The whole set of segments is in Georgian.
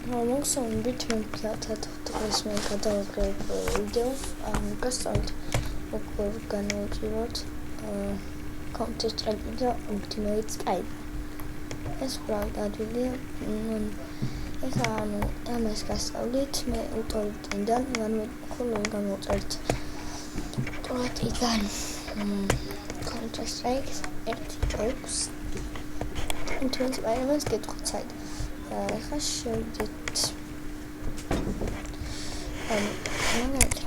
მოგესალმებით, მე მგზავრთ დღეს მე გადავაგრებ ვიდეო, გასწავლით როგორ განვაჭიროთ Counter-Strike და Ultimate Strike. ეს უბრალოდ ადვილია, ეხლა ამას გასწავლით, მე უტორიტიდან განვაწერთ უტორიტიდან Counter-Strike 1.6 Ultimate Spider-Man-ს გეტყვით საით. ეხლა შევიდეთ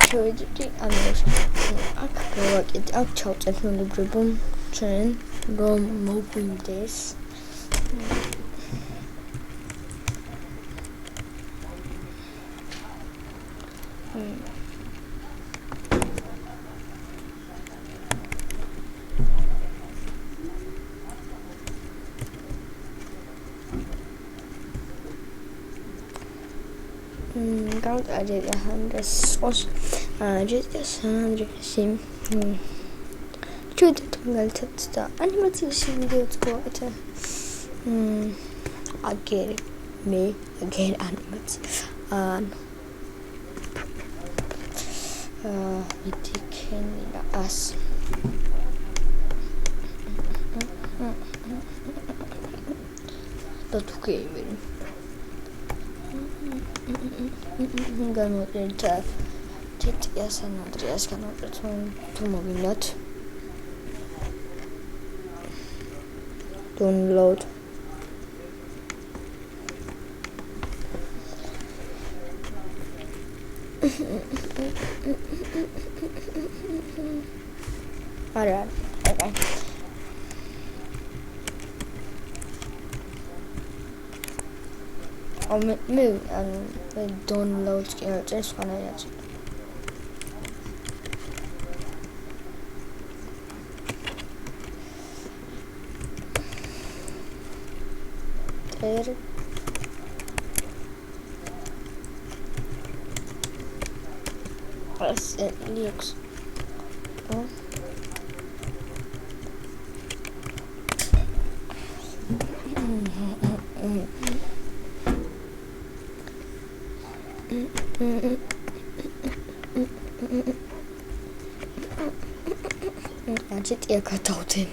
შევიდეთ ამაში აქ გავაკეთე აქ ჩავწერთ ნოლებრებო ჩვენ რომ მოგვინდეს Count added 100 sauce just Sandrine Judith melted animation videos go it again me again animals it can us that's okay განვაწერთ TTS ან Andreas განვაწერთ თუ მოგინდათ download არა მე download კი არის სხვანაირად ტერ ეს ლიქს Acıtya kataude.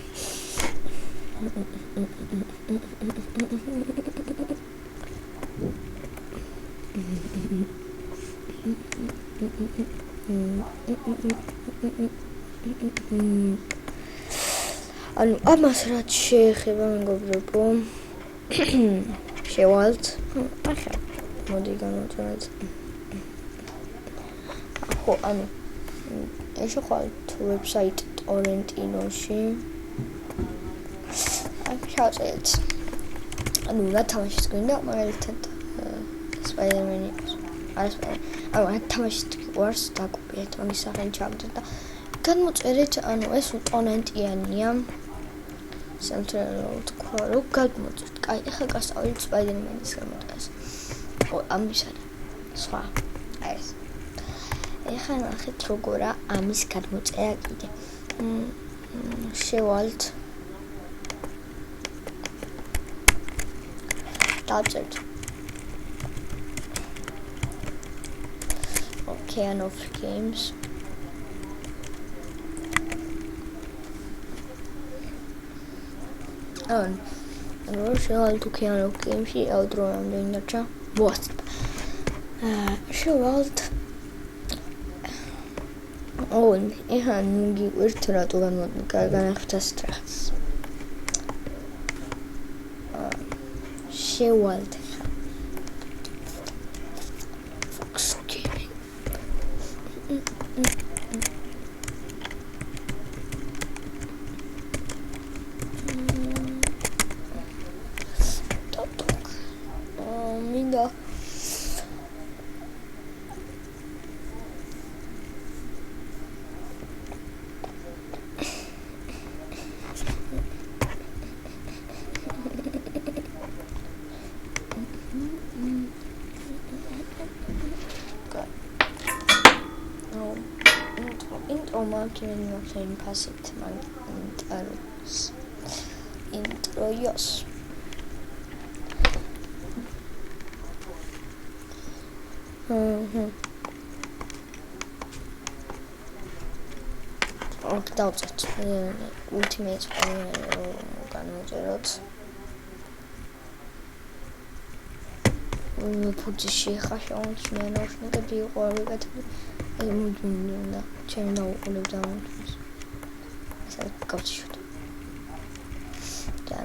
ანუ ამას რაც შეეხება მეგობრებო შევალთ ახლა მოდი განვაწეროთ ხო ანუ ეს ხვალთ ვებსაიტ torrentino-ში აქ შევწერეთ ანუ რა თამაშიც გვინდა მაგალითად Spider-Man იყოს ანუ თამაშიც გვარს დაკოპირეთ მაგის სახელი ჩავდეთ და განმოწერეთ ანუ ეს torrent-იანია სამწუხაროდ თქვა რომ გადმოწერთ კაი ახლა გასწავლით Spider-Man-ის გამოწერას ამისა და სხვა ეს ეხლა ნახეთ როგორა ამის გადმოწერა კიდე შევალთ დავწერთ Ocean of Games ანუ შევალთ Ocean of Games-ში აუდროამდე ინდაჩა ვასპ შევალთ ეხლა გიყვირთ რატო განახთ ასტრახს შევალთ Fox Gaming მინდა marketing offline passive intros აქ დავწერთ Ultimate განვაწეროთ. ფუძიში ხა შეუჩნია ნაუშნიკები იყო ვიკეთებ. აი მუდმივია ჩემი დაუყოლებ დამოწმეს. ესა გავჩიოთ. და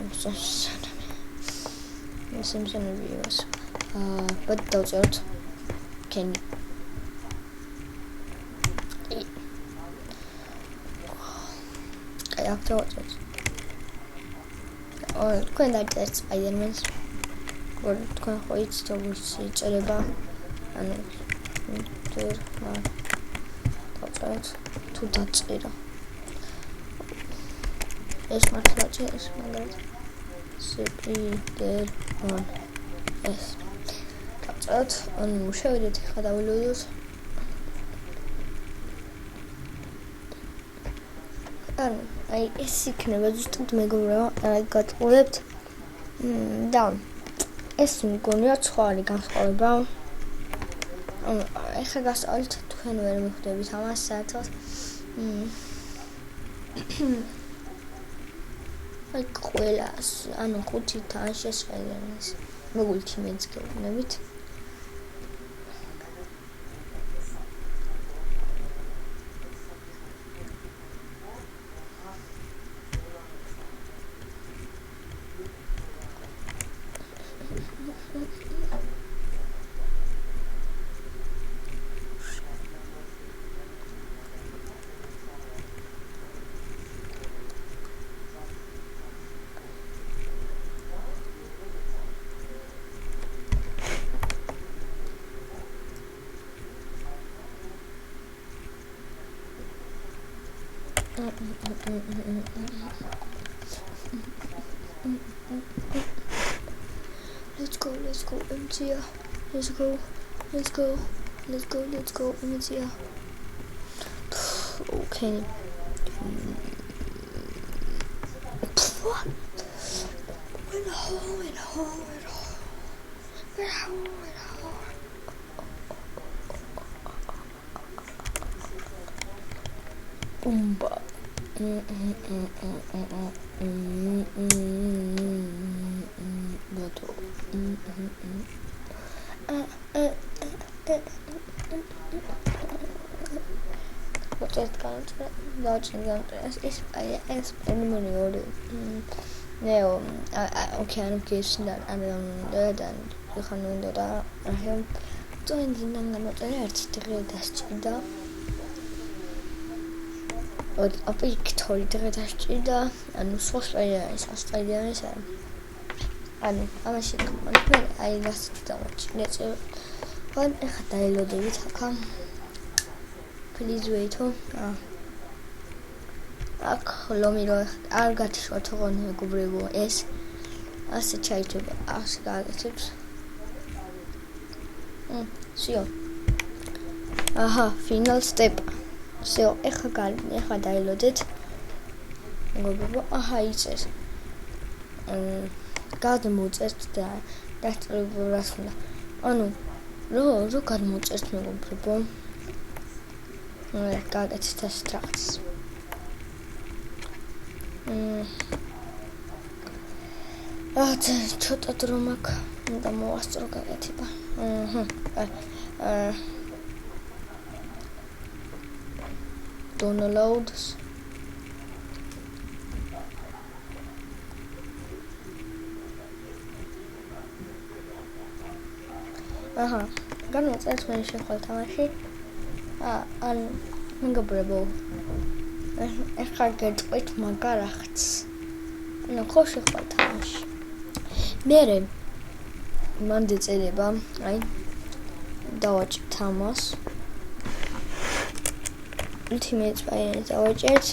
მოსემზანები იყოს. ბად დავწეროთ Candy. აი აქ დავწერთ. თქვენ დაწერთ Spider-Man-ს. თქვენ ხო იცით როგორც იწერება ანუ დავწერთ თუ დაწერა ეს მართლა წერს მაგალითად Spider-Man ეს დავწერთ ანუ შევიდეთ ხა დავილოდოთ ანუ აი ეს იქნება ზუსტად მეგობრებო გატყუებთ და ეს მგონია ცხოველი განსხვავება. ეხლა გასწავლით თქვენ ვერ მიხვდებით ამას საერთოდ. აი ყველას, ანუ 5 თან შესყიდენს. მოგულთიმეც გეუბნებით. Let's go, MTR. Let's go, MTR. Okay. What? Wait, Boomba. აპიქტორი დღე დასჭირდა, ანუ სხვა სპაიდერმენის ასტრალიანის არა. ანუ ამაში მე აი გასწ დავაჭირე. ხან ეხა დაელოდებით აქა. Please wait. აქ ლომირო არ გათიშვა თողონ მეგობრებო ეს ასე ჩაიჭება, ასე გააკეთებს. Всё. Aha, final step. Всё, ეხა დაელოდეთ. მეგობრებო, აჰა იწეს. გადმოწერთ და დასწრებულ რას უნდა. ანუ რო გადმოწერთ მეგობრებო. გააკეთეთ ეს ტრაქს. ცოტა დრო მაქვს. უნდა მოვასწრო გაკეთება. Downloads. Aha, განვაწერთ მე შეხვალ თამაში. ან მეგობრებო. ეხლა გეტყვით მაგარახც. ანუ ხო შეხვალ თამაში. მერე მან დაწერება, აი დავაჭრით ამას. Ultimate Spider-Man დავაჭერთ.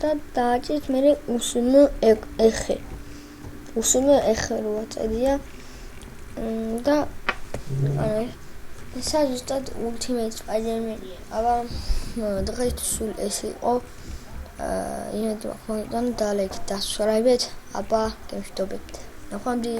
და დააჭერთ მე უსუნო ეხე. უსუნო ეხე რო აწერია. და აი ეს ზუსტად Ultimate Spider-Man. აბა დღეს სულ ეს იყო. იმედია ხომ დალექ დასვარებით. აბა გემშვიდობებით. ნახვამდის